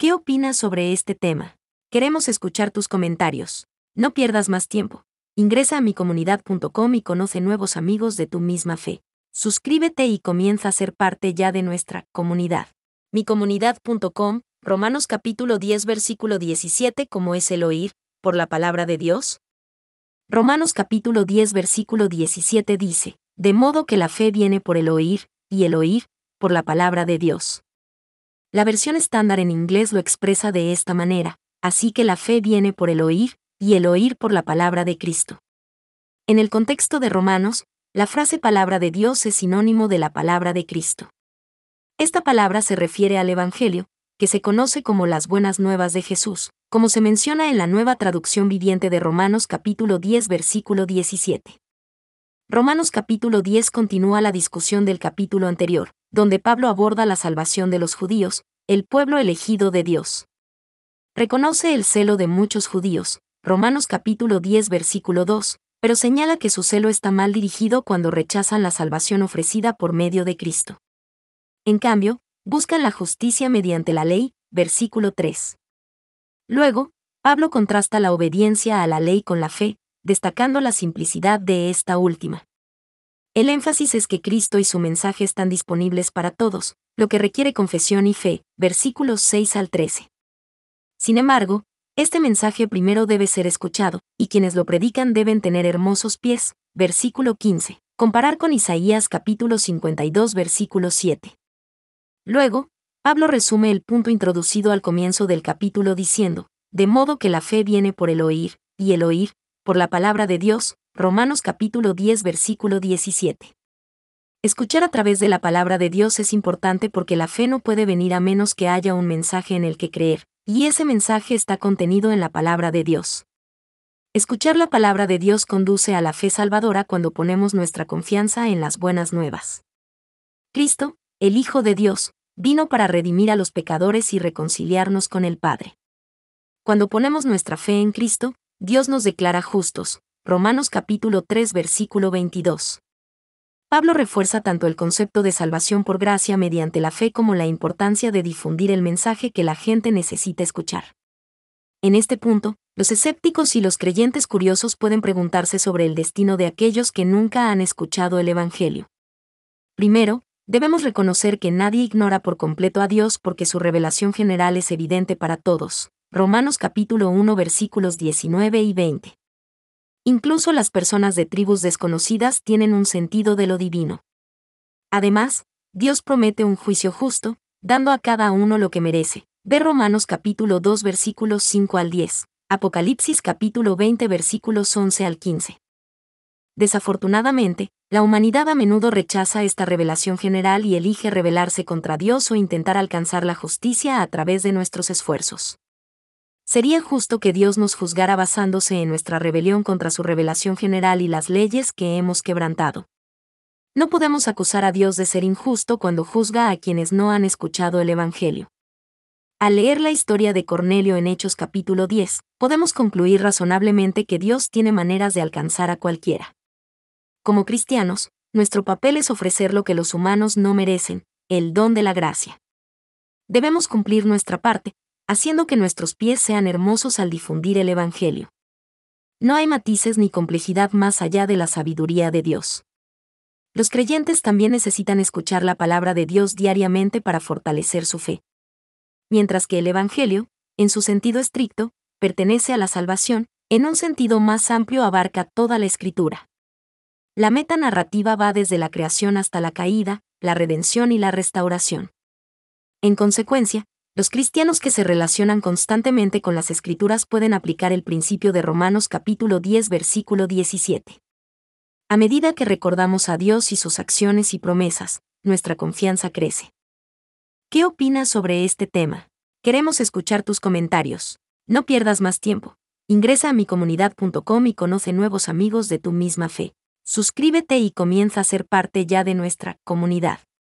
¿Qué opinas sobre este tema? Queremos escuchar tus comentarios. No pierdas más tiempo. Ingresa a micomunidad.com y conoce nuevos amigos de tu misma fe. Suscríbete y comienza a ser parte ya de nuestra comunidad. Micomunidad.com, Romanos capítulo 10 versículo 17. ¿Cómo es el oír por la palabra de Dios? Romanos capítulo 10 versículo 17 dice, de modo que la fe viene por el oír, y el oír por la palabra de Dios. La versión estándar en inglés lo expresa de esta manera, así que la fe viene por el oír, y el oír por la palabra de Cristo. En el contexto de Romanos, la frase palabra de Dios es sinónimo de la palabra de Cristo. Esta palabra se refiere al Evangelio, que se conoce como las buenas nuevas de Jesús, como se menciona en la nueva traducción viviente de Romanos capítulo 10 versículo 17. Romanos capítulo 10 continúa la discusión del capítulo anterior, donde Pablo aborda la salvación de los judíos, el pueblo elegido de Dios. Reconoce el celo de muchos judíos, Romanos capítulo 10 versículo 2, pero señala que su celo está mal dirigido cuando rechazan la salvación ofrecida por medio de Cristo. En cambio, buscan la justicia mediante la ley, versículo 3. Luego, Pablo contrasta la obediencia a la ley con la fe, destacando la simplicidad de esta última. El énfasis es que Cristo y su mensaje están disponibles para todos, lo que requiere confesión y fe, versículos 6 al 13. Sin embargo, este mensaje primero debe ser escuchado, y quienes lo predican deben tener hermosos pies, versículo 15, comparar con Isaías capítulo 52 versículo 7. Luego, Pablo resume el punto introducido al comienzo del capítulo diciendo, de modo que la fe viene por el oír, y el oír, por la palabra de Dios, Romanos capítulo 10 versículo 17. Escuchar a través de la palabra de Dios es importante porque la fe no puede venir a menos que haya un mensaje en el que creer, y ese mensaje está contenido en la palabra de Dios. Escuchar la palabra de Dios conduce a la fe salvadora cuando ponemos nuestra confianza en las buenas nuevas. Cristo, el Hijo de Dios, vino para redimir a los pecadores y reconciliarnos con el Padre. Cuando ponemos nuestra fe en Cristo, Dios nos declara justos. Romanos capítulo 3 versículo 22. Pablo refuerza tanto el concepto de salvación por gracia mediante la fe como la importancia de difundir el mensaje que la gente necesita escuchar. En este punto, los escépticos y los creyentes curiosos pueden preguntarse sobre el destino de aquellos que nunca han escuchado el Evangelio. Primero, debemos reconocer que nadie ignora por completo a Dios porque su revelación general es evidente para todos. Romanos capítulo 1 versículos 19 y 20. Incluso las personas de tribus desconocidas tienen un sentido de lo divino. Además, Dios promete un juicio justo, dando a cada uno lo que merece. Ve Romanos capítulo 2 versículos 5 al 10, Apocalipsis capítulo 20 versículos 11 al 15. Desafortunadamente, la humanidad a menudo rechaza esta revelación general y elige rebelarse contra Dios o intentar alcanzar la justicia a través de nuestros esfuerzos. Sería justo que Dios nos juzgara basándose en nuestra rebelión contra su revelación general y las leyes que hemos quebrantado. No podemos acusar a Dios de ser injusto cuando juzga a quienes no han escuchado el Evangelio. Al leer la historia de Cornelio en Hechos capítulo 10, podemos concluir razonablemente que Dios tiene maneras de alcanzar a cualquiera. Como cristianos, nuestro papel es ofrecer lo que los humanos no merecen, el don de la gracia. Debemos cumplir nuestra parte, haciendo que nuestros pies sean hermosos al difundir el Evangelio. No hay matices ni complejidad más allá de la sabiduría de Dios. Los creyentes también necesitan escuchar la palabra de Dios diariamente para fortalecer su fe. Mientras que el Evangelio, en su sentido estricto, pertenece a la salvación, en un sentido más amplio abarca toda la Escritura. La meta narrativa va desde la creación hasta la caída, la redención y la restauración. En consecuencia, los cristianos que se relacionan constantemente con las Escrituras pueden aplicar el principio de Romanos capítulo 10 versículo 17. A medida que recordamos a Dios y sus acciones y promesas, nuestra confianza crece. ¿Qué opinas sobre este tema? Queremos escuchar tus comentarios. No pierdas más tiempo. Ingresa a micomunidad.com y conoce nuevos amigos de tu misma fe. Suscríbete y comienza a ser parte ya de nuestra comunidad.